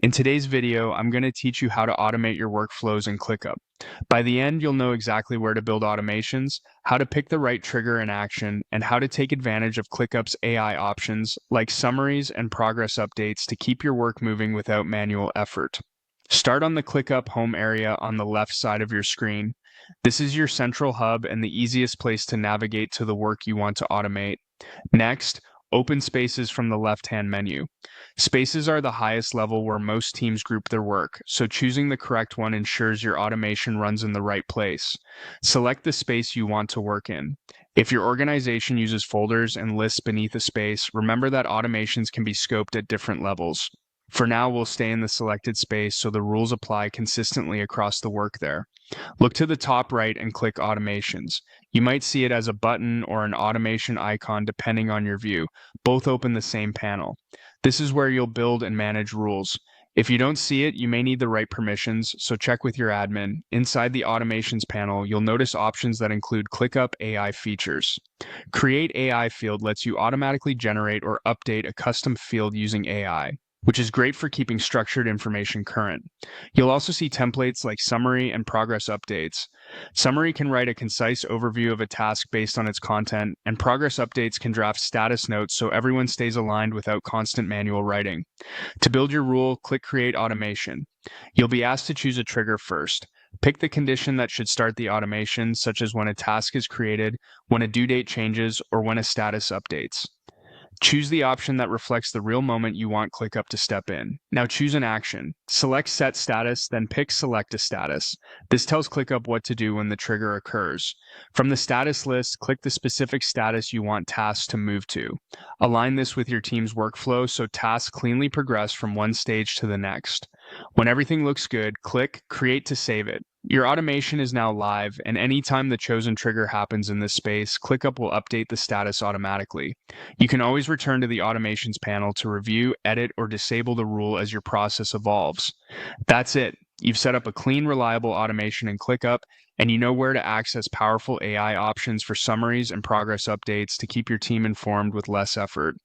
In today's video, I'm going to teach you how to automate your workflows in ClickUp. By the end, you'll know exactly where to build automations, how to pick the right trigger and action, and how to take advantage of ClickUp's AI options like summaries and progress updates to keep your work moving without manual effort. Start on the ClickUp home area on the left side of your screen. This is your central hub and the easiest place to navigate to the work you want to automate. Next, open Spaces from the left-hand menu. Spaces are the highest level where most teams group their work, so choosing the correct one ensures your automation runs in the right place. Select the space you want to work in. If your organization uses folders and lists beneath a space, remember that automations can be scoped at different levels. For now, we'll stay in the selected space so the rules apply consistently across the work there. Look to the top right and click Automations. You might see it as a button or an automation icon depending on your view. Both open the same panel. This is where you'll build and manage rules. If you don't see it, you may need the right permissions, so check with your admin. Inside the Automations panel, you'll notice options that include ClickUp AI features. Create AI field lets you automatically generate or update a custom field using AI, which is great for keeping structured information current. You'll also see templates like summary and progress updates. Summary can write a concise overview of a task based on its content, and progress updates can draft status notes so everyone stays aligned without constant manual writing. To build your rule, click Create Automation. You'll be asked to choose a trigger first. Pick the condition that should start the automation, such as when a task is created, when a due date changes, or when a status updates. Choose the option that reflects the real moment you want ClickUp to step in. Now choose an action. Select Set Status, then pick Select a Status. This tells ClickUp what to do when the trigger occurs. From the status list, click the specific status you want tasks to move to. Align this with your team's workflow so tasks cleanly progress from one stage to the next. When everything looks good, click Create to save it. Your automation is now live, and anytime the chosen trigger happens in this space, ClickUp will update the status automatically. You can always return to the Automations panel to review, edit, or disable the rule as your process evolves. That's it. You've set up a clean, reliable automation in ClickUp, and you know where to access powerful AI options for summaries and progress updates to keep your team informed with less effort.